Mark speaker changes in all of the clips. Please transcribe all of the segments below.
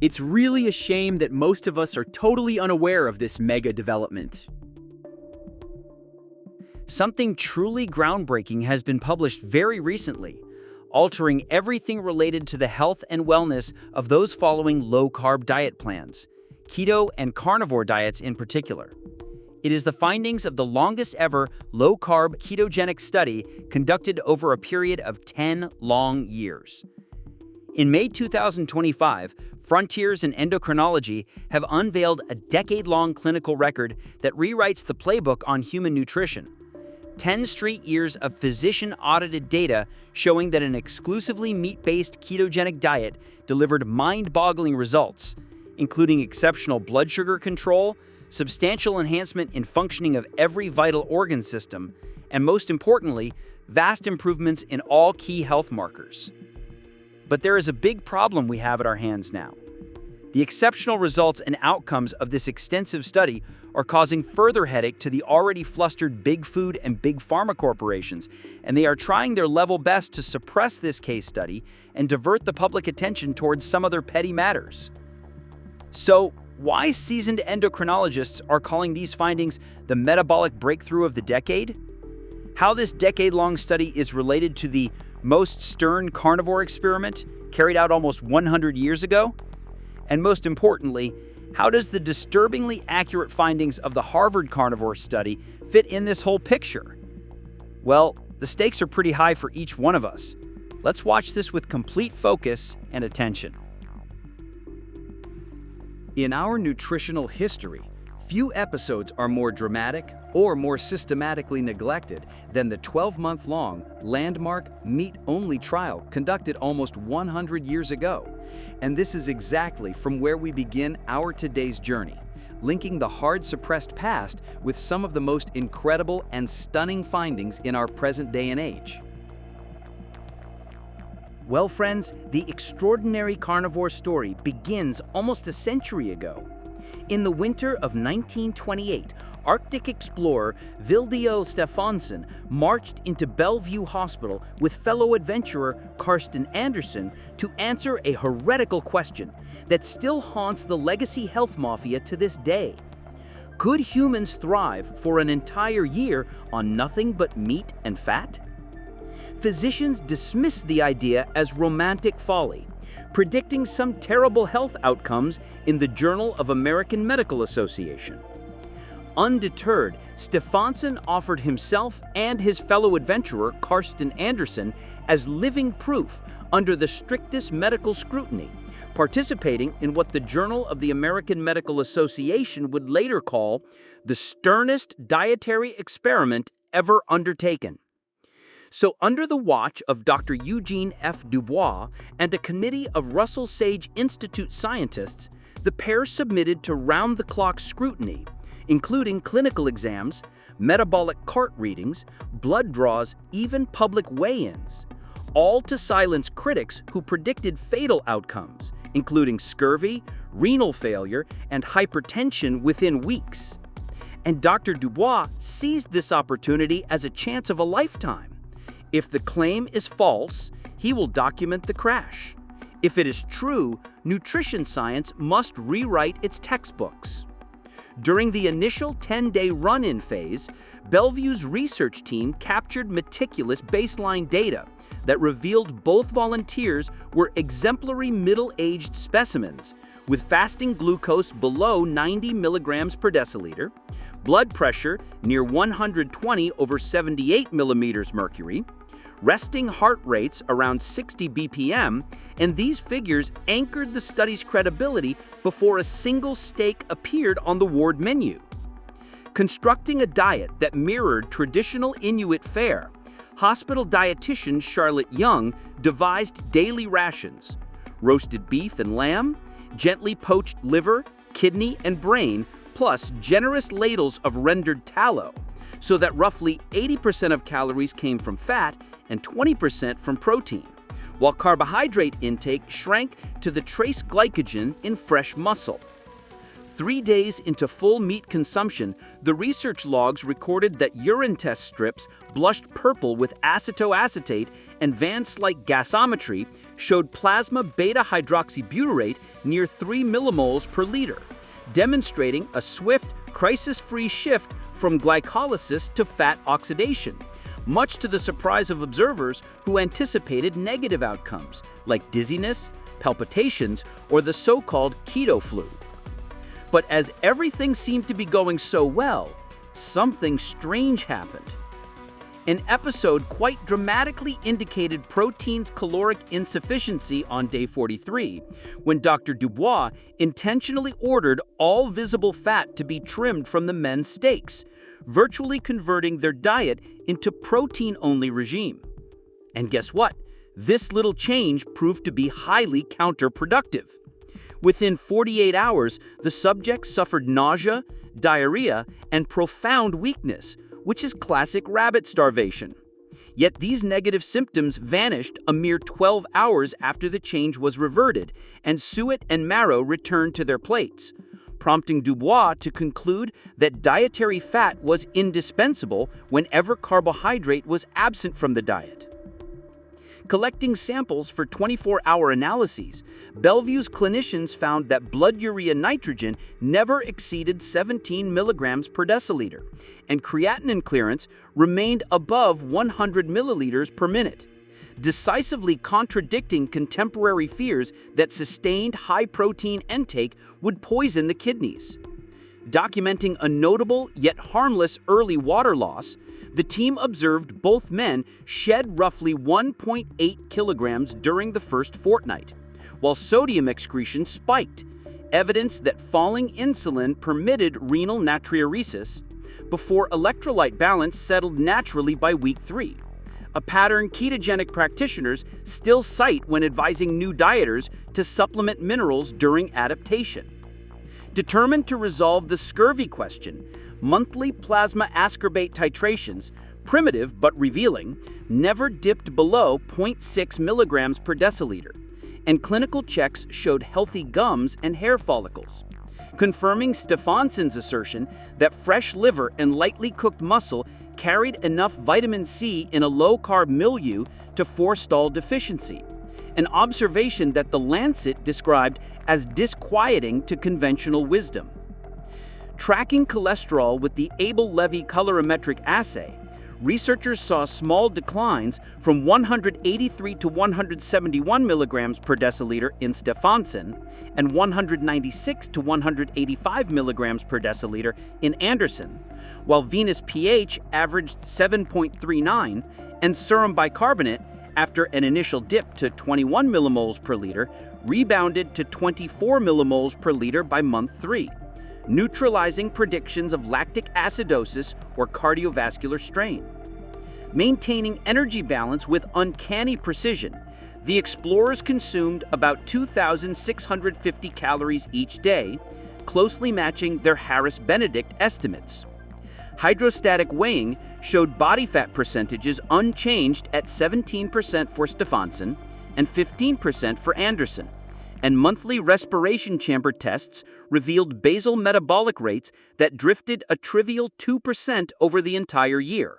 Speaker 1: It's really a shame that most of us are totally unaware of this mega development.
Speaker 2: Something truly groundbreaking has been published very recently, altering everything related to the health and wellness of those following low-carb diet plans, keto and carnivore diets in particular. It is the findings of the longest-ever low-carb ketogenic study conducted over a period of 10 long years. In May 2025, Frontiers in Endocrinology have unveiled a decade-long clinical record that rewrites the playbook on human nutrition. 10 straight years of physician-audited data showing that an exclusively meat-based ketogenic diet delivered mind-boggling results, including exceptional blood sugar control, substantial enhancement in functioning of every vital organ system, and most importantly, vast improvements in all key health markers. But there is a big problem we have at our hands now. The exceptional results and outcomes of this extensive study are causing further headache to the already flustered big food and big pharma corporations, and they are trying their level best to suppress this case study and divert the public attention towards some other petty matters. So, why seasoned endocrinologists are calling these findings the metabolic breakthrough of the decade? How this decade-long study is related to the most stern carnivore experiment carried out almost 100 years ago? And most importantly, how does the disturbingly accurate findings of the Harvard Carnivore Study fit in this whole picture? Well, the stakes are pretty high for each one of us. Let's watch this with complete focus and attention.
Speaker 3: In our nutritional history, few episodes are more dramatic or more systematically neglected than the 12-month-long landmark meat-only trial conducted almost 100 years ago. And this is exactly from where we begin our today's journey, linking the hard-suppressed past with some of the most incredible and stunning findings in our present day and age.
Speaker 2: Well, friends, the extraordinary carnivore story begins almost a century ago. In the winter of 1928, Arctic explorer Vildio Steffanson marched into Bellevue Hospital with fellow adventurer Karsten Andersen to answer a heretical question that still haunts the legacy health mafia to this day. Could humans thrive for an entire year on nothing but meat and fat? Physicians dismissed the idea as romantic folly, predicting some terrible health outcomes in the Journal of American Medical Association. Undeterred, Steffanson offered himself and his fellow adventurer, Karsten Andersen, as living proof under the strictest medical scrutiny, participating in what the Journal of the American Medical Association would later call the sternest dietary experiment ever undertaken. So under the watch of Dr. Eugene F. Dubois and a committee of Russell Sage Institute scientists, the pair submitted to round-the-clock scrutiny, including clinical exams, metabolic cart readings, blood draws, even public weigh-ins, all to silence critics who predicted fatal outcomes, including scurvy, renal failure, and hypertension within weeks. And Dr. Dubois seized this opportunity as a chance of a lifetime. If the claim is false, he will document the crash. If it is true, nutrition science must rewrite its textbooks. During the initial 10-day run-in phase, Bellevue's research team captured meticulous baseline data that revealed both volunteers were exemplary middle-aged specimens with fasting glucose below 90 milligrams per deciliter, blood pressure near 120 over 78 millimeters mercury, resting heart rates around 60 BPM, and these figures anchored the study's credibility before a single steak appeared on the ward menu. Constructing a diet that mirrored traditional Inuit fare, hospital dietitian Charlotte Young devised daily rations: roasted beef and lamb, gently poached liver, kidney, and brain, plus generous ladles of rendered tallow, so that roughly 80% of calories came from fat and 20% from protein, while carbohydrate intake shrank to the trace glycogen in fresh muscle. 3 days into full meat consumption, the research logs recorded that urine test strips blushed purple with acetoacetate, and Vance-like gasometry showed plasma beta-hydroxybutyrate near 3 millimoles per liter, demonstrating a swift, crisis-free shift from glycolysis to fat oxidation, much to the surprise of observers who anticipated negative outcomes, like dizziness, palpitations, or the so-called keto flu. But as everything seemed to be going so well, something strange happened. An episode quite dramatically indicated protein's caloric insufficiency on day 43, when Dr. Dubois intentionally ordered all visible fat to be trimmed from the men's steaks, virtually converting their diet into protein-only regime. And guess what? This little change proved to be highly counterproductive. Within 48 hours, the subjects suffered nausea, diarrhea, and profound weakness, which is classic rabbit starvation. Yet these negative symptoms vanished a mere 12 hours after the change was reverted, and suet and marrow returned to their plates, prompting Dubois to conclude that dietary fat was indispensable whenever carbohydrate was absent from the diet. Collecting samples for 24-hour analyses, Bellevue's clinicians found that blood urea nitrogen never exceeded 17 milligrams per deciliter, and creatinine clearance remained above 100 milliliters per minute, decisively contradicting contemporary fears that sustained high-protein intake would poison the kidneys. Documenting a notable yet harmless early water loss, the team observed both men shed roughly 1.8 kilograms during the first fortnight, while sodium excretion spiked, evidence that falling insulin permitted renal natriuresis, before electrolyte balance settled naturally by week 3, a pattern ketogenic practitioners still cite when advising new dieters to supplement minerals during adaptation. Determined to resolve the scurvy question, monthly plasma ascorbate titrations, primitive but revealing, never dipped below 0.6 milligrams per deciliter, and clinical checks showed healthy gums and hair follicles, confirming Steffanson's assertion that fresh liver and lightly cooked muscle carried enough vitamin C in a low-carb milieu to forestall deficiency, an observation that the Lancet described as disquieting to conventional wisdom. Tracking cholesterol with the Abel-Levy colorimetric assay, researchers saw small declines from 183 to 171 milligrams per deciliter in Steffanson and 196 to 185 milligrams per deciliter in Anderson, while venous pH averaged 7.39 and serum bicarbonate, after an initial dip to 21 millimoles per liter, rebounded to 24 millimoles per liter by month 3, neutralizing predictions of lactic acidosis or cardiovascular strain. Maintaining energy balance with uncanny precision, the explorers consumed about 2,650 calories each day, closely matching their Harris-Benedict estimates. Hydrostatic weighing showed body fat percentages unchanged at 17% for Steffanson and 15% for Anderson, and monthly respiration chamber tests revealed basal metabolic rates that drifted a trivial 2% over the entire year.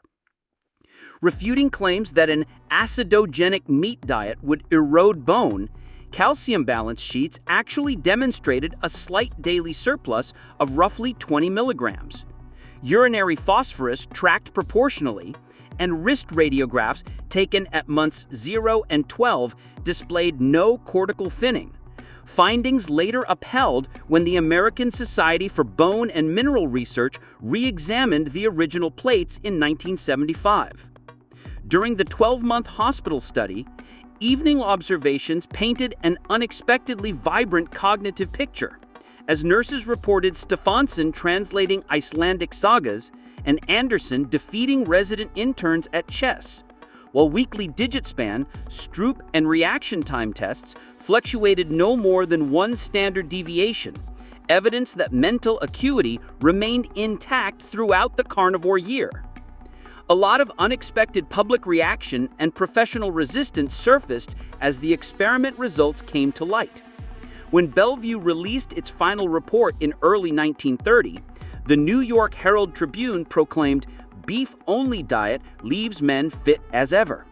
Speaker 2: Refuting claims that an acidogenic meat diet would erode bone, calcium balance sheets actually demonstrated a slight daily surplus of roughly 20 milligrams. Urinary phosphorus tracked proportionally, and wrist radiographs taken at months 0 and 12 displayed no cortical thinning. Findings later upheld when the American Society for Bone and Mineral Research re-examined the original plates in 1975. During the 12-month hospital study, evening observations painted an unexpectedly vibrant cognitive picture, as nurses reported Steffanson translating Icelandic sagas and Anderson defeating resident interns at chess, while weekly digit span, Stroop, and reaction time tests fluctuated no more than 1 standard deviation, evidence that mental acuity remained intact throughout the carnivore year. A lot of unexpected public reaction and professional resistance surfaced as the experiment results came to light. When Bellevue released its final report in early 1930, the New York Herald Tribune proclaimed, "Beef-only diet leaves men fit as ever."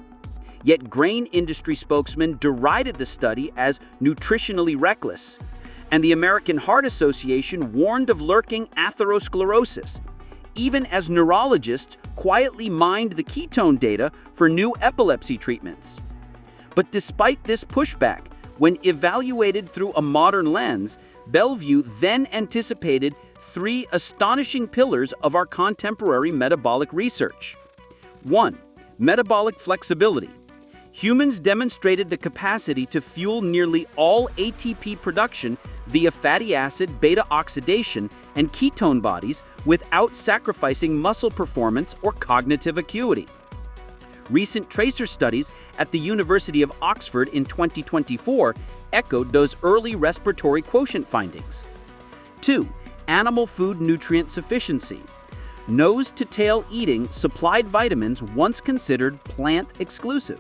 Speaker 2: Yet grain industry spokesmen derided the study as nutritionally reckless, and the American Heart Association warned of lurking atherosclerosis, even as neurologists quietly mined the ketone data for new epilepsy treatments. But despite this pushback, when evaluated through a modern lens, Bellevue then anticipated three astonishing pillars of our contemporary metabolic research. 1. Metabolic flexibility. Humans demonstrated the capacity to fuel nearly all ATP production via fatty acid, beta oxidation, and ketone bodies without sacrificing muscle performance or cognitive acuity. Recent tracer studies at the University of Oxford in 2024 echoed those early respiratory quotient findings. 2. Animal food nutrient sufficiency. Nose-to-tail eating supplied vitamins once considered plant-exclusive.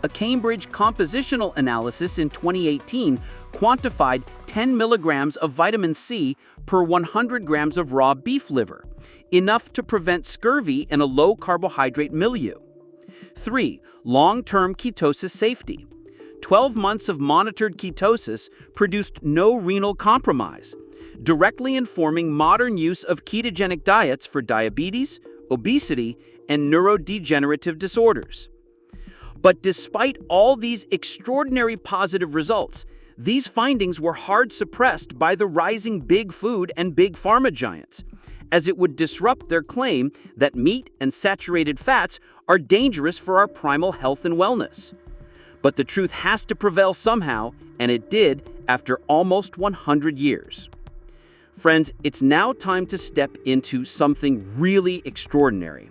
Speaker 2: A Cambridge compositional analysis in 2018 quantified 10 milligrams of vitamin C per 100 grams of raw beef liver, enough to prevent scurvy in a low-carbohydrate milieu. 3. Long-term ketosis safety. 12 months of monitored ketosis produced no renal compromise, directly informing modern use of ketogenic diets for diabetes, obesity, and neurodegenerative disorders. But despite all these extraordinary positive results, these findings were hard suppressed by the rising big food and big pharma giants, as it would disrupt their claim that meat and saturated fats are dangerous for our primal health and wellness. But the truth has to prevail somehow, and it did after almost 100 years. Friends, it's now time to step into something really extraordinary.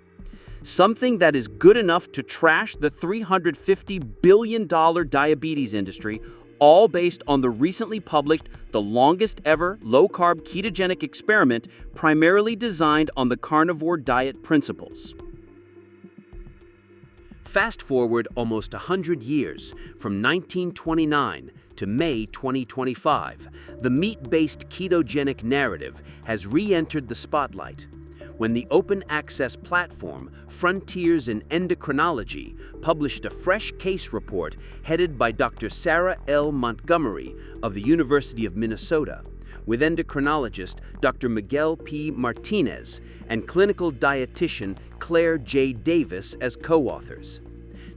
Speaker 2: Something that is good enough to trash the $350 billion diabetes industry, all based on the recently published, the longest ever low-carb ketogenic experiment primarily designed on the carnivore diet principles.
Speaker 1: Fast forward almost 100 years, from 1929 to May 2025, the meat-based ketogenic narrative has re-entered the spotlight, when the open-access platform Frontiers in Endocrinology published a fresh case report headed by Dr. Sarah L. Montgomery of the University of Minnesota, with endocrinologist Dr. Miguel P. Martinez and clinical dietitian Claire J. Davis as co-authors.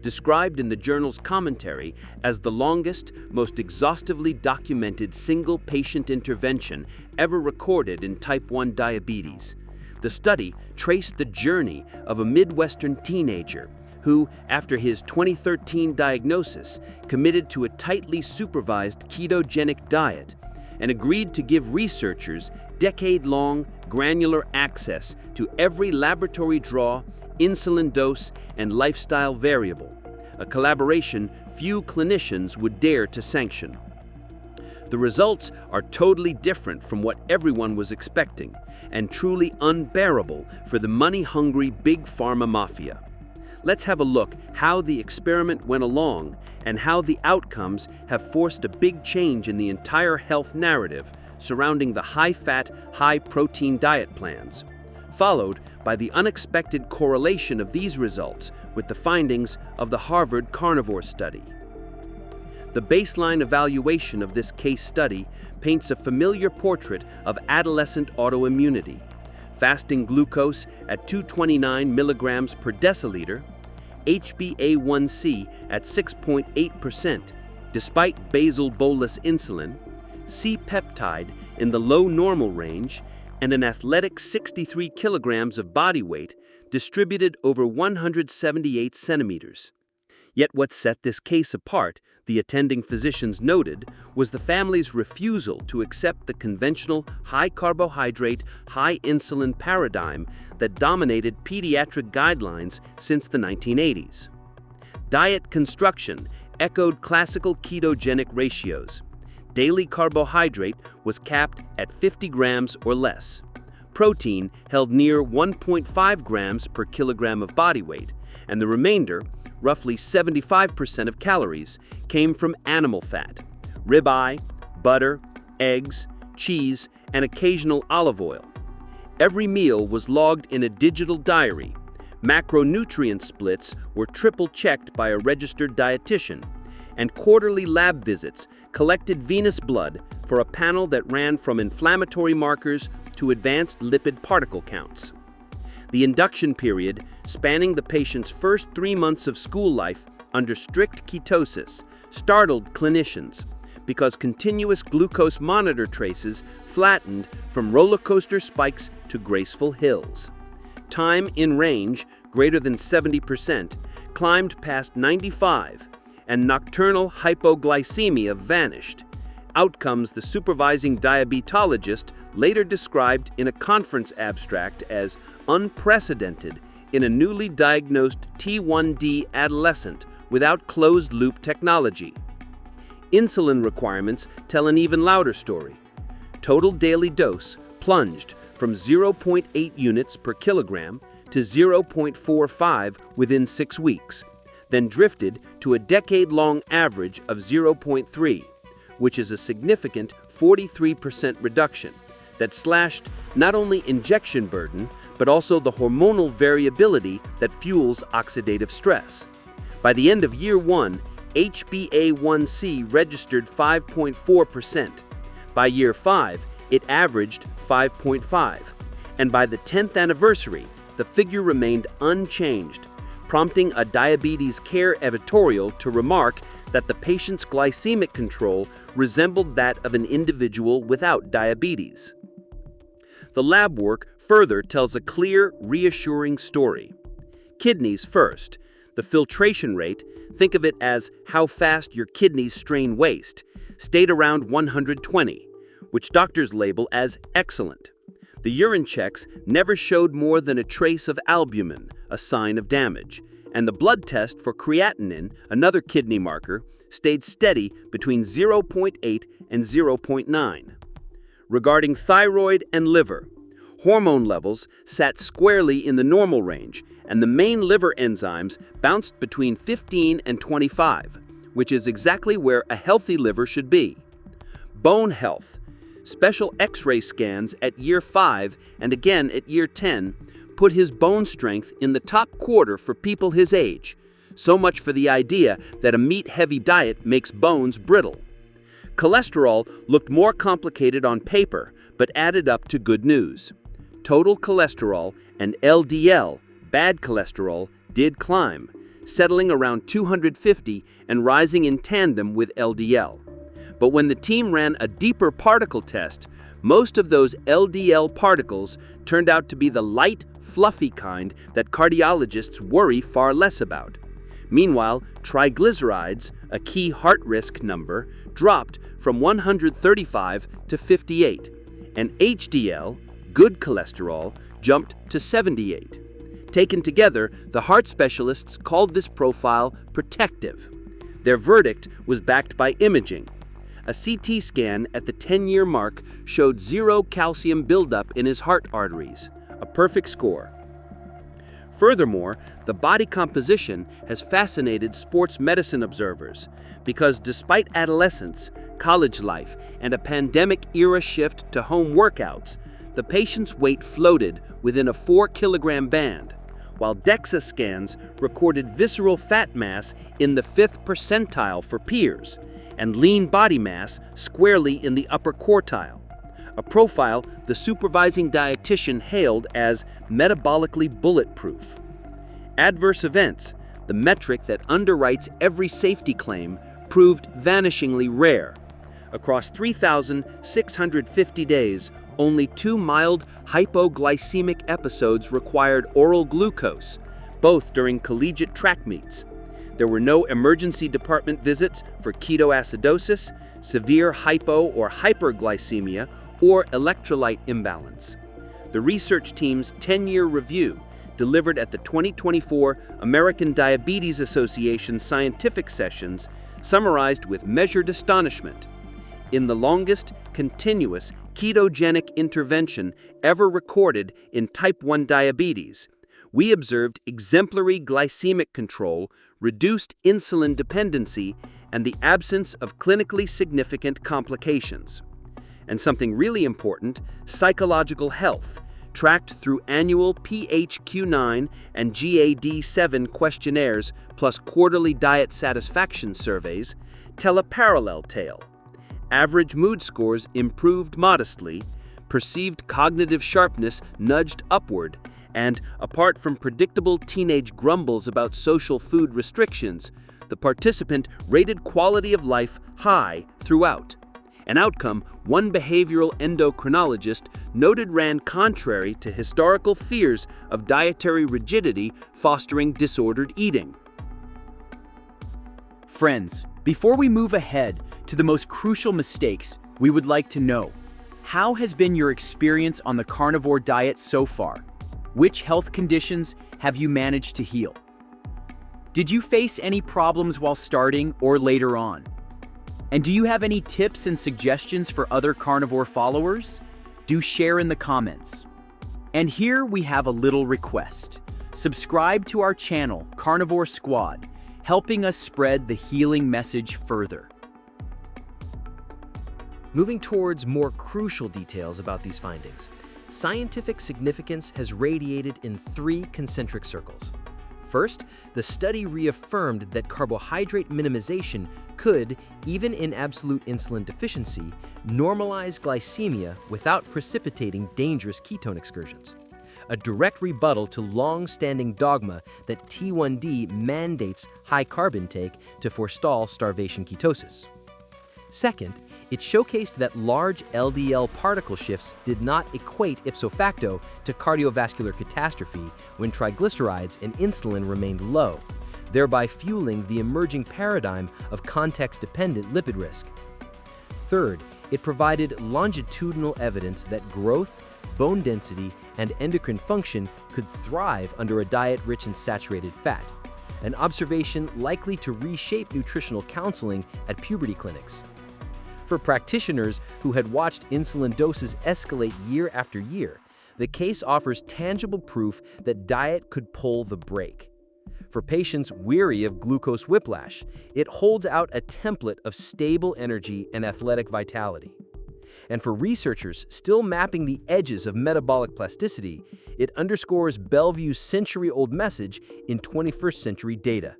Speaker 1: Described in the journal's commentary as the longest, most exhaustively documented single-patient intervention ever recorded in type 1 diabetes, the study traced the journey of a Midwestern teenager who, after his 2013 diagnosis, committed to a tightly supervised ketogenic diet and agreed to give researchers decade-long granular access to every laboratory draw, insulin dose, and lifestyle variable, a collaboration few clinicians would dare to sanction. The results are totally different from what everyone was expecting, and truly unbearable for the money-hungry big pharma mafia. Let's have a look how the experiment went along and how the outcomes have forced a big change in the entire health narrative surrounding the high-fat, high-protein diet plans, followed by the unexpected correlation of these results with the findings of the Harvard Carnivore Study. The baseline evaluation of this case study paints a familiar portrait of adolescent autoimmunity. Fasting glucose at 229 milligrams per deciliter, HbA1c at 6.8%, despite basal bolus insulin, C-peptide in the low normal range, and an athletic 63 kilograms of body weight distributed over 178 centimeters. Yet what set this case apart, the attending physicians noted, was the family's refusal to accept the conventional high-carbohydrate, high-insulin paradigm that dominated pediatric guidelines since the 1980s. Diet construction echoed classical ketogenic ratios. Daily carbohydrate was capped at 50 grams or less. Protein held near 1.5 grams per kilogram of body weight, and the remainder, roughly 75% of calories, came from animal fat, ribeye, butter, eggs, cheese, and occasional olive oil. Every meal was logged in a digital diary. Macronutrient splits were triple-checked by a registered dietitian, and quarterly lab visits collected venous blood for a panel that ran from inflammatory markers to advanced lipid particle counts. The induction period, spanning the patient's first 3 months of school life under strict ketosis, startled clinicians because continuous glucose monitor traces flattened from roller coaster spikes to graceful hills. Time in range, greater than 70%, climbed past 95%, and nocturnal hypoglycemia vanished. Outcomes the supervising diabetologist later described in a conference abstract as unprecedented in a newly diagnosed T1D adolescent without closed-loop technology. Insulin requirements tell an even louder story. Total daily dose plunged from 0.8 units per kilogram to 0.45 within 6 weeks, then drifted to a decade-long average of 0.3, which is a significant 43% reduction that slashed not only injection burden, but also the hormonal variability that fuels oxidative stress. By the end of year 1, HbA1c registered 5.4%. By year 5, it averaged 5.5. And by the 10th anniversary, the figure remained unchanged, prompting a diabetes care editorial to remark that the patient's glycemic control resembled that of an individual without diabetes. The lab work further tells a clear, reassuring story. Kidneys first. The filtration rate, think of it as how fast your kidneys strain waste, stayed around 120, which doctors label as excellent. The urine checks never showed more than a trace of albumin, a sign of damage, and the blood test for creatinine, another kidney marker, stayed steady between 0.8 and 0.9. Regarding thyroid and liver, hormone levels sat squarely in the normal range, and the main liver enzymes bounced between 15 and 25, which is exactly where a healthy liver should be. Bone health. Special X-ray scans at year 5 and again at year 10 put his bone strength in the top quarter for people his age. So much for the idea that a meat-heavy diet makes bones brittle. Cholesterol looked more complicated on paper, but added up to good news. Total cholesterol and LDL, bad cholesterol, did climb, settling around 250 and rising in tandem with LDL. But when the team ran a deeper particle test, most of those LDL particles turned out to be the light, fluffy kind that cardiologists worry far less about. Meanwhile, triglycerides, a key heart risk number, dropped from 135 to 58, and HDL, good cholesterol, jumped to 78. Taken together, the heart specialists called this profile protective. Their verdict was backed by imaging. A CT scan at the 10-year mark showed 0 calcium buildup in his heart arteries, a perfect score. Furthermore, the body composition has fascinated sports medicine observers because despite adolescence, college life, and a pandemic-era shift to home workouts, the patient's weight floated within a 4-kilogram band, while DEXA scans recorded visceral fat mass in the 5th percentile for peers, and lean body mass squarely in the upper quartile, a profile the supervising dietitian hailed as metabolically bulletproof. Adverse events, the metric that underwrites every safety claim, proved vanishingly rare. Across 3,650 days, only 2 mild hypoglycemic episodes required oral glucose, both during collegiate track meets. There were no emergency department visits for ketoacidosis, severe hypo or hyperglycemia, or electrolyte imbalance. The research team's 10-year review, delivered at the 2024 American Diabetes Association scientific sessions, summarized with measured astonishment. In the longest continuous ketogenic intervention ever recorded in type 1 diabetes, we observed exemplary glycemic control, reduced insulin dependency, and the absence of clinically significant complications. And something really important, psychological health, tracked through annual PHQ-9 and GAD-7 questionnaires plus quarterly diet satisfaction surveys, tell a parallel tale. Average mood scores improved modestly, perceived cognitive sharpness nudged upward, and, apart from predictable teenage grumbles about social food restrictions, the participant rated quality of life high throughout. An outcome one behavioral endocrinologist noted ran contrary to historical fears of dietary rigidity fostering disordered eating.
Speaker 2: Friends, before we move ahead to the most crucial mistakes, we would like to know, how has been your experience on the carnivore diet so far? Which health conditions have you managed to heal? Did you face any problems while starting or later on? And do you have any tips and suggestions for other carnivore followers? Do share in the comments. And here we have a little request. Subscribe to our channel, Carnivore Squad, helping us spread the healing message further.
Speaker 4: Moving towards more crucial details about these findings, scientific significance has radiated in 3 concentric circles. First, the study reaffirmed that carbohydrate minimization could, even in absolute insulin deficiency, normalize glycemia without precipitating dangerous ketone excursions. A direct rebuttal to long-standing dogma that T1D mandates high carb intake to forestall starvation ketosis. Second, it showcased that large LDL particle shifts did not equate ipso facto to cardiovascular catastrophe when triglycerides and insulin remained low, thereby fueling the emerging paradigm of context-dependent lipid risk. Third, it provided longitudinal evidence that growth, bone density, and endocrine function could thrive under a diet rich in saturated fat, an observation likely to reshape nutritional counseling at puberty clinics. For practitioners who had watched insulin doses escalate year after year, the case offers tangible proof that diet could pull the brake. For patients weary of glucose whiplash, it holds out a template of stable energy and athletic vitality. And for researchers still mapping the edges of metabolic plasticity, it underscores Bellevue's century-old message in 21st century data.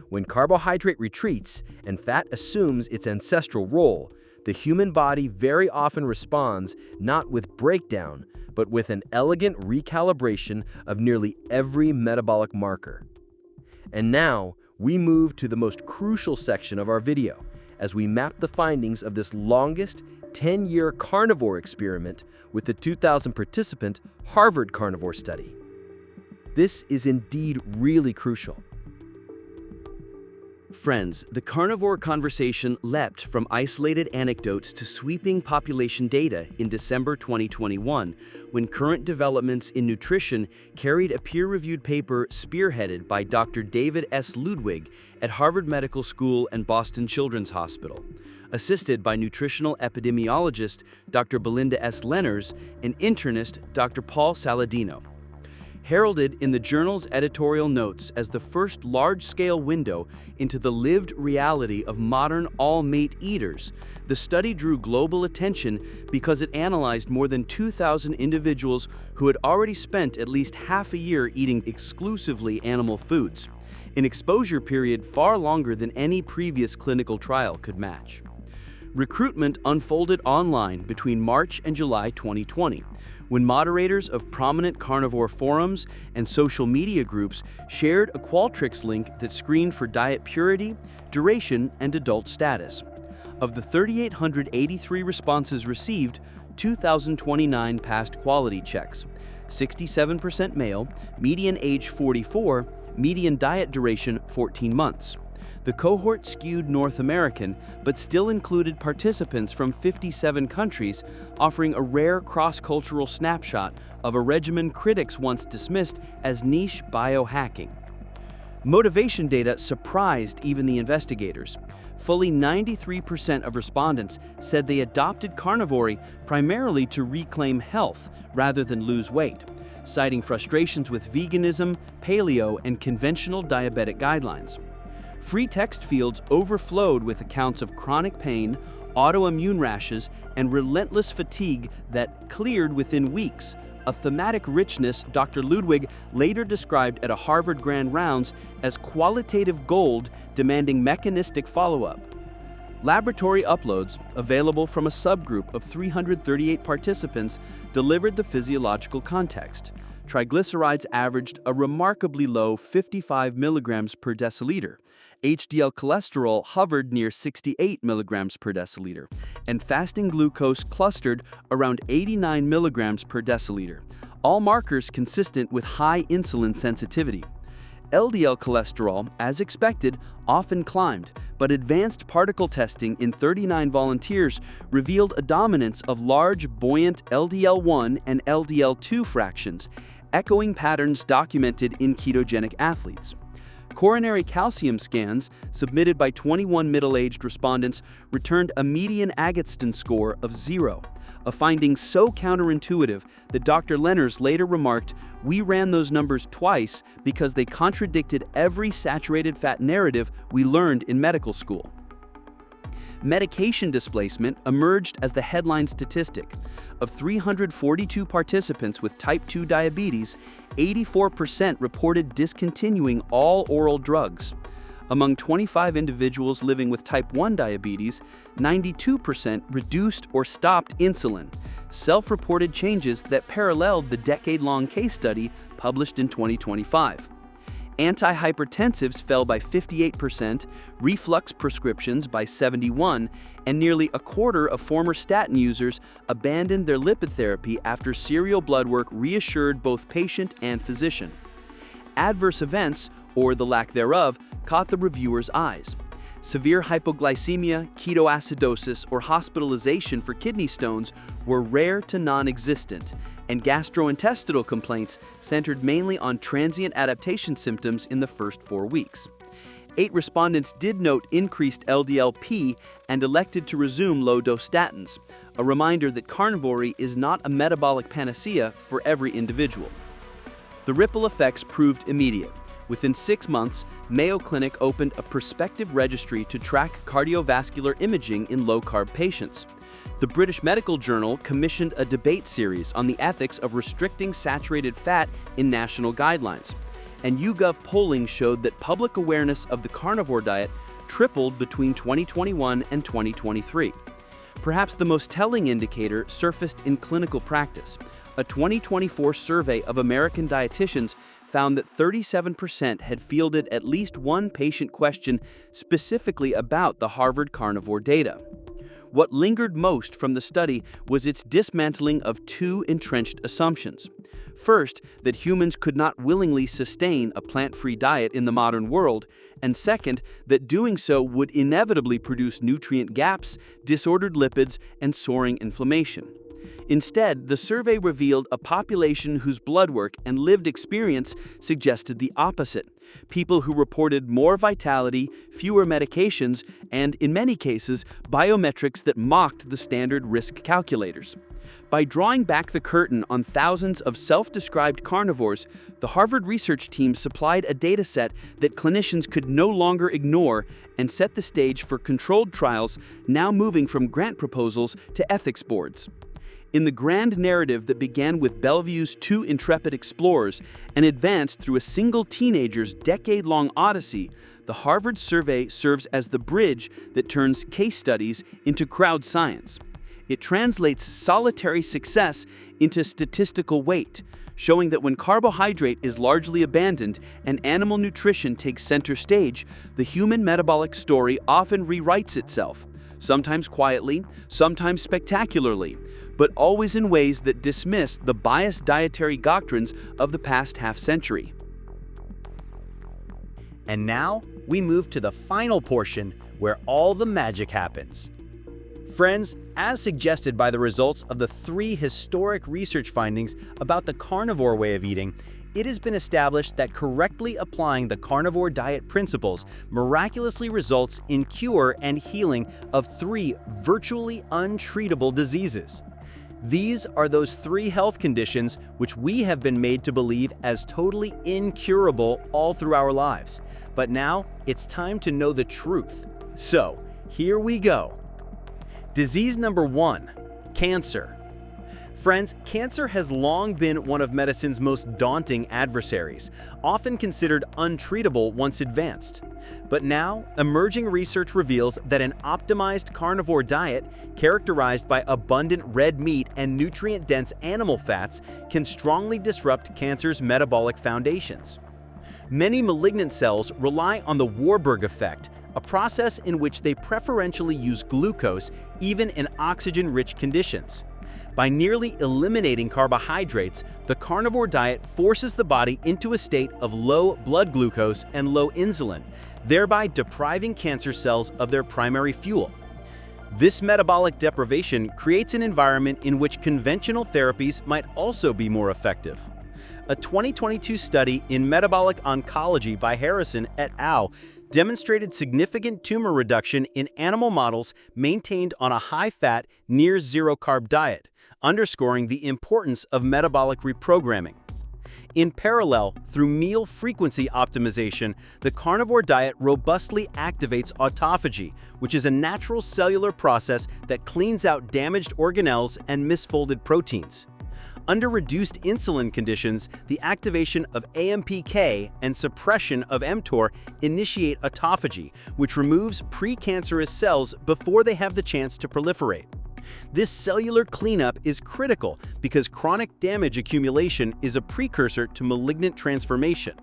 Speaker 4: When carbohydrate retreats and fat assumes its ancestral role, the human body very often responds not with breakdown, but with an elegant recalibration of nearly every metabolic marker. And now, we move to the most crucial section of our video, as we map the findings of this longest 10-year carnivore experiment with the 2,000-participant Harvard Carnivore Study. This is indeed really crucial.
Speaker 1: Friends, the carnivore conversation leapt from isolated anecdotes to sweeping population data in December 2021, when current developments in nutrition carried a peer-reviewed paper spearheaded by Dr. David S. Ludwig at Harvard Medical School and Boston Children's Hospital, assisted by nutritional epidemiologist Dr. Belinda S. Lenners and internist Dr. Paul Saladino. Heralded in the journal's editorial notes as the first large-scale window into the lived reality of modern all-meat eaters, the study drew global attention because it analyzed more than 2,000 individuals who had already spent at least half a year eating exclusively animal foods, an exposure period far longer than any previous clinical trial could match. Recruitment unfolded online between March and July 2020, when moderators of prominent carnivore forums and social media groups shared a Qualtrics link that screened for diet purity, duration, and adult status. Of the 3,883 responses received, 2,029 passed quality checks, 67% male, median age 44, median diet duration 14 months. The cohort skewed North American, but still included participants from 57 countries, offering a rare cross-cultural snapshot of a regimen critics once dismissed as niche biohacking. Motivation data surprised even the investigators. Fully 93% of respondents said they adopted carnivore primarily to reclaim health rather than lose weight, citing frustrations with veganism, paleo, and conventional diabetic guidelines.
Speaker 3: Free text fields overflowed with accounts of chronic pain, autoimmune rashes, and relentless fatigue that cleared within weeks, a thematic richness Dr. Ludwig later described at a Harvard Grand Rounds as qualitative gold demanding mechanistic follow-up. Laboratory uploads, available from a subgroup of 338 participants, delivered the physiological context. Triglycerides averaged a remarkably low 55 milligrams per deciliter. HDL cholesterol hovered near 68 milligrams per deciliter, and fasting glucose clustered around 89 milligrams per deciliter, all markers consistent with high insulin sensitivity. LDL cholesterol, as expected, often climbed, but advanced particle testing in 39 volunteers revealed a dominance of large, buoyant LDL-1 and LDL-2 fractions, echoing patterns documented in ketogenic athletes. Coronary calcium scans, submitted by 21 middle-aged respondents, returned a median Agatston score of 0, a finding so counterintuitive that Dr. Lenners later remarked, "We ran those numbers twice because they contradicted every saturated fat narrative we learned in medical school." Medication displacement emerged as the headline statistic. Of 342 participants with type 2 diabetes, 84% reported discontinuing all oral drugs. Among 25 individuals living with type 1 diabetes, 92% reduced or stopped insulin, self-reported changes that paralleled the decade-long case study published in 2025. Antihypertensives fell by 58%, reflux prescriptions by 71%, and nearly a quarter of former statin users abandoned their lipid therapy after serial blood work reassured both patient and physician. Adverse events, or the lack thereof, caught the reviewers' eyes. Severe hypoglycemia, ketoacidosis, or hospitalization for kidney stones were rare to non-existent, and gastrointestinal complaints centered mainly on transient adaptation symptoms in the first 4 weeks. 8 respondents did note increased LDL-P and elected to resume low-dose statins, a reminder that carnivory is not a metabolic panacea for every individual. The ripple effects proved immediate. Within 6 months, Mayo Clinic opened a prospective registry to track cardiovascular imaging in low-carb patients. The British Medical Journal commissioned a debate series on the ethics of restricting saturated fat in national guidelines. And YouGov polling showed that public awareness of the carnivore diet tripled between 2021 and 2023. Perhaps the most telling indicator surfaced in clinical practice. A 2024 survey of American dietitians found that 37% had fielded at least one patient question specifically about the Harvard Carnivore data. What lingered most from the study was its dismantling of 2 entrenched assumptions. First, that humans could not willingly sustain a plant-free diet in the modern world, and second, that doing so would inevitably produce nutrient gaps, disordered lipids, and soaring inflammation. Instead, the survey revealed a population whose blood work and lived experience suggested the opposite. People who reported more vitality, fewer medications, and, in many cases, biometrics that mocked the standard risk calculators. By drawing back the curtain on thousands of self-described carnivores, the Harvard research team supplied a dataset that clinicians could no longer ignore and set the stage for controlled trials now moving from grant proposals to ethics boards. In the grand narrative that began with Bellevue's 2 intrepid explorers and advanced through a single teenager's decade-long odyssey, the Harvard survey serves as the bridge that turns case studies into crowd science. It translates solitary success into statistical weight, showing that when carbohydrate is largely abandoned and animal nutrition takes center stage, the human metabolic story often rewrites itself, sometimes quietly, sometimes spectacularly, but always in ways that dismiss the biased dietary doctrines of the past half-century.
Speaker 2: And now, we move to the final portion where all the magic happens. Friends, as suggested by the results of the 3 historic research findings about the carnivore way of eating, it has been established that correctly applying the carnivore diet principles miraculously results in cure and healing of 3 virtually untreatable diseases.
Speaker 1: These are those 3 health conditions which we have been made to believe as totally incurable all through our lives. But now, it's time to know the truth. So, here we go. Disease number 1, cancer. Friends, cancer has long been one of medicine's most daunting adversaries, often considered untreatable once advanced. But now, emerging research reveals that an optimized carnivore diet, characterized by abundant red meat and nutrient-dense animal fats, can strongly disrupt cancer's metabolic foundations. Many malignant cells rely on the Warburg effect, a process in which they preferentially use glucose even in oxygen-rich conditions. By nearly eliminating carbohydrates, the carnivore diet forces the body into a state of low blood glucose and low insulin, thereby depriving cancer cells of their primary fuel. This metabolic deprivation creates an environment in which conventional therapies might also be more effective. A 2022 study in metabolic oncology by Harrison et al. Demonstrated significant tumor reduction in animal models maintained on a high-fat, near-zero-carb diet, underscoring the importance of metabolic reprogramming. In parallel, through meal frequency optimization, the carnivore diet robustly activates autophagy, which is a natural cellular process that cleans out damaged organelles and misfolded proteins. Under reduced insulin conditions, the activation of AMPK and suppression of mTOR initiate autophagy, which removes precancerous cells before they have the chance to proliferate. This cellular cleanup is critical because chronic damage accumulation is a precursor to malignant transformation.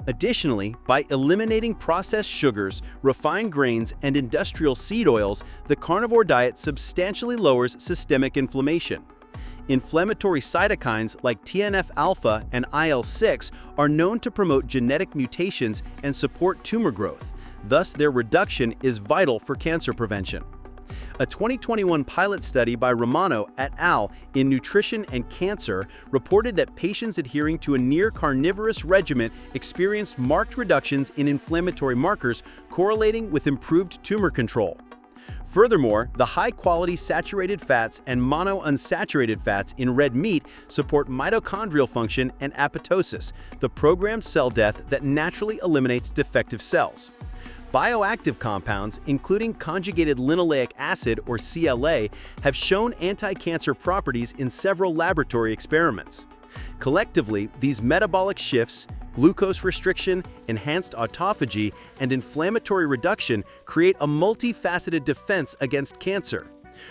Speaker 1: Additionally, by eliminating processed sugars, refined grains, and industrial seed oils, the carnivore diet substantially lowers systemic inflammation. Inflammatory cytokines like TNF-alpha and IL-6 are known to promote genetic mutations and support tumor growth. Thus, their reduction is vital for cancer prevention. A 2021 pilot study by Romano et al. In Nutrition and Cancer reported that patients adhering to a near-carnivorous regimen experienced marked reductions in inflammatory markers correlating with improved tumor control. Furthermore, the high-quality saturated fats and monounsaturated fats in red meat support mitochondrial function and apoptosis, the programmed cell death that naturally eliminates defective cells. Bioactive compounds, including conjugated linoleic acid or CLA, have shown anti-cancer properties in several laboratory experiments. Collectively, these metabolic shifts, glucose restriction, enhanced autophagy, and inflammatory reduction create a multifaceted defense against cancer.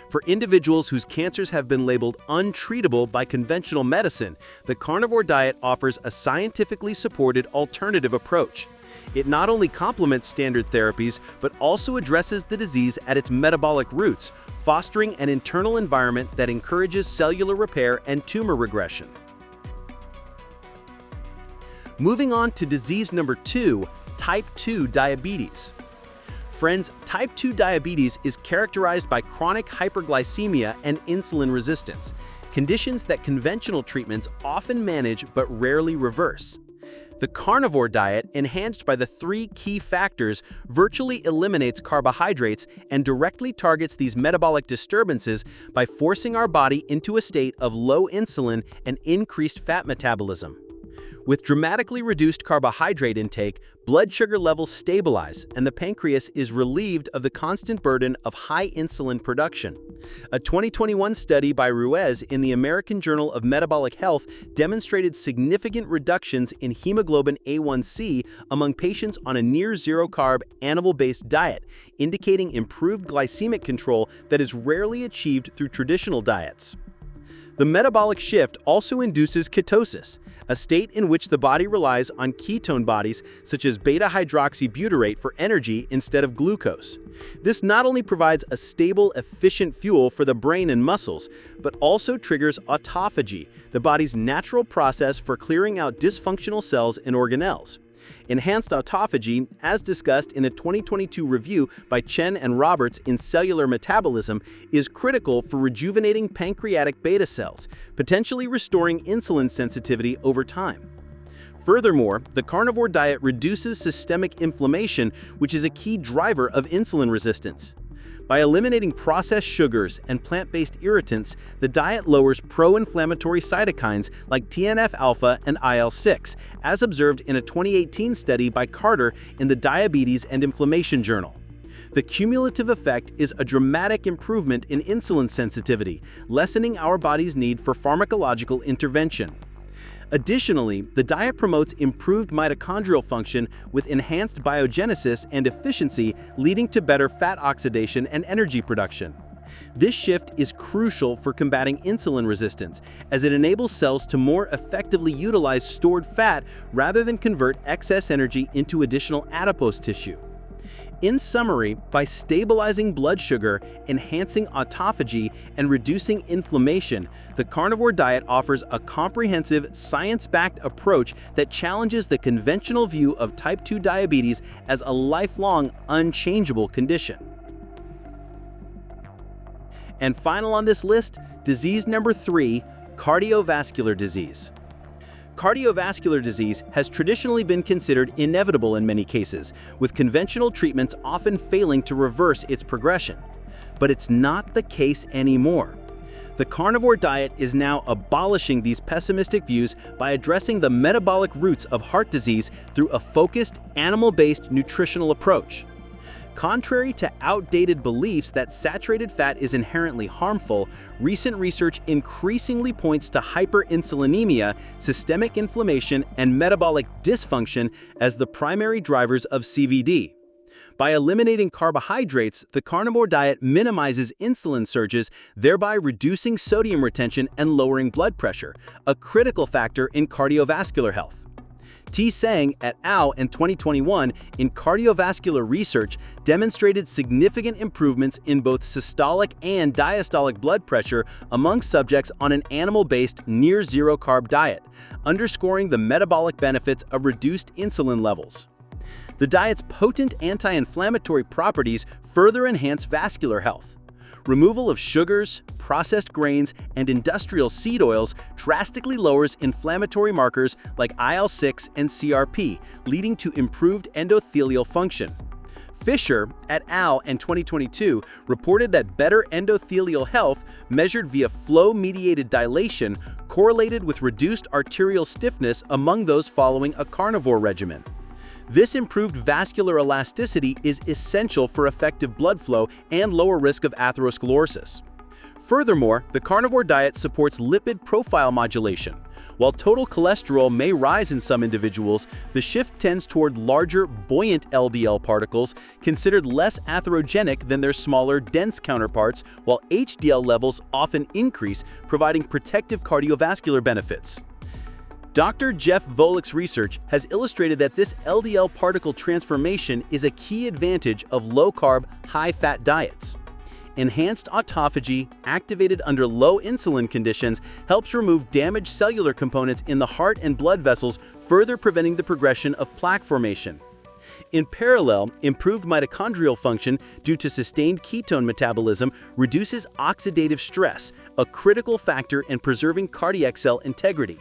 Speaker 1: For individuals whose cancers have been labeled untreatable by conventional medicine, the carnivore diet offers a scientifically supported alternative approach. It not only complements standard therapies, but also addresses the disease at its metabolic roots, fostering an internal environment that encourages cellular repair and tumor regression. Moving on to disease number 2, type 2 diabetes. Friends, type 2 diabetes is characterized by chronic hyperglycemia and insulin resistance, conditions that conventional treatments often manage but rarely reverse. The carnivore diet, enhanced by the 3 key factors, virtually eliminates carbohydrates and directly targets these metabolic disturbances by forcing our body into a state of low insulin and increased fat metabolism. With dramatically reduced carbohydrate intake, blood sugar levels stabilize and the pancreas is relieved of the constant burden of high insulin production. A 2021 study by Ruiz in the American Journal of Metabolic Health demonstrated significant reductions in hemoglobin A1C among patients on a near-zero-carb, animal-based diet, indicating improved glycemic control that is rarely achieved through traditional diets. The metabolic shift also induces ketosis, a state in which the body relies on ketone bodies such as beta-hydroxybutyrate for energy instead of glucose. This not only provides a stable, efficient fuel for the brain and muscles, but also triggers autophagy, the body's natural process for clearing out dysfunctional cells and organelles. Enhanced autophagy, as discussed in a 2022 review by Chen and Roberts in Cellular Metabolism, is critical for rejuvenating pancreatic beta cells, potentially restoring insulin sensitivity over time. Furthermore, the carnivore diet reduces systemic inflammation, which is a key driver of insulin resistance. By eliminating processed sugars and plant-based irritants, the diet lowers pro-inflammatory cytokines like TNF-alpha and IL-6, as observed in a 2018 study by Carter in the Diabetes and Inflammation Journal. The cumulative effect is a dramatic improvement in insulin sensitivity, lessening our body's need for pharmacological intervention. Additionally, the diet promotes improved mitochondrial function with enhanced biogenesis and efficiency, leading to better fat oxidation and energy production. This shift is crucial for combating insulin resistance, as it enables cells to more effectively utilize stored fat rather than convert excess energy into additional adipose tissue. In summary, by stabilizing blood sugar, enhancing autophagy, and reducing inflammation, the carnivore diet offers a comprehensive, science-backed approach that challenges the conventional view of type 2 diabetes as a lifelong, unchangeable condition. And final on this list, disease number 3, cardiovascular disease. Cardiovascular disease has traditionally been considered inevitable in many cases, with conventional treatments often failing to reverse its progression. But it's not the case anymore. The carnivore diet is now abolishing these pessimistic views by addressing the metabolic roots of heart disease through a focused, animal-based nutritional approach. Contrary to outdated beliefs that saturated fat is inherently harmful, recent research increasingly points to hyperinsulinemia, systemic inflammation, and metabolic dysfunction as the primary drivers of CVD. By eliminating carbohydrates, the carnivore diet minimizes insulin surges, thereby reducing sodium retention and lowering blood pressure, a critical factor in cardiovascular health. T. Sang et al. In 2021 in cardiovascular research demonstrated significant improvements in both systolic and diastolic blood pressure among subjects on an animal-based near-zero-carb diet, underscoring the metabolic benefits of reduced insulin levels. The diet's potent anti-inflammatory properties further enhance vascular health. Removal of sugars, processed grains, and industrial seed oils drastically lowers inflammatory markers like IL-6 and CRP, leading to improved endothelial function. Fisher et al. In 2022 reported that better endothelial health, measured via flow-mediated dilation, correlated with reduced arterial stiffness among those following a carnivore regimen. This improved vascular elasticity is essential for effective blood flow and lower risk of atherosclerosis. Furthermore, the carnivore diet supports lipid profile modulation. While total cholesterol may rise in some individuals, the shift tends toward larger, buoyant LDL particles, considered less atherogenic than their smaller, dense counterparts, while HDL levels often increase, providing protective cardiovascular benefits. Dr. Jeff Volek's research has illustrated that this LDL particle transformation is a key advantage of low-carb, high-fat diets. Enhanced autophagy, activated under low insulin conditions, helps remove damaged cellular components in the heart and blood vessels, further preventing the progression of plaque formation. In parallel, improved mitochondrial function due to sustained ketone metabolism reduces oxidative stress, a critical factor in preserving cardiac cell integrity.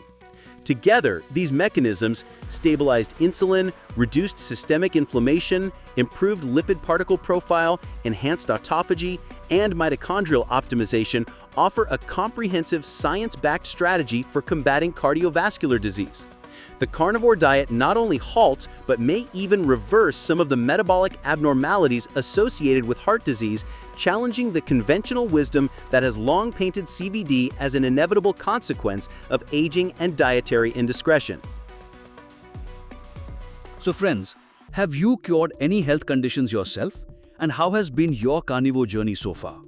Speaker 1: Together, these mechanisms, stabilized insulin, reduced systemic inflammation, improved lipid particle profile, enhanced autophagy, and mitochondrial optimization, offer a comprehensive science-backed strategy for combating cardiovascular disease. The carnivore diet not only halts, but may even reverse some of the metabolic abnormalities associated with heart disease, challenging the conventional wisdom that has long painted CVD as an inevitable consequence of aging and dietary indiscretion.
Speaker 3: So friends, have you cured any health conditions yourself? And how has been your carnivore journey so far?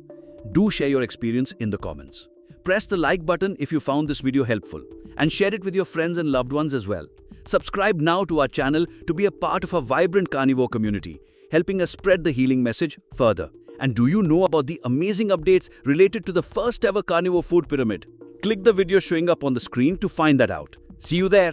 Speaker 3: Do share your experience in the comments. Press the like button if you found this video helpful, and share it with your friends and loved ones as well. Subscribe now to our channel to be a part of a vibrant carnivore community, helping us spread the healing message further. And do you know about the amazing updates related to the first ever carnivore food pyramid? Click the video showing up on the screen to find that out. See you there.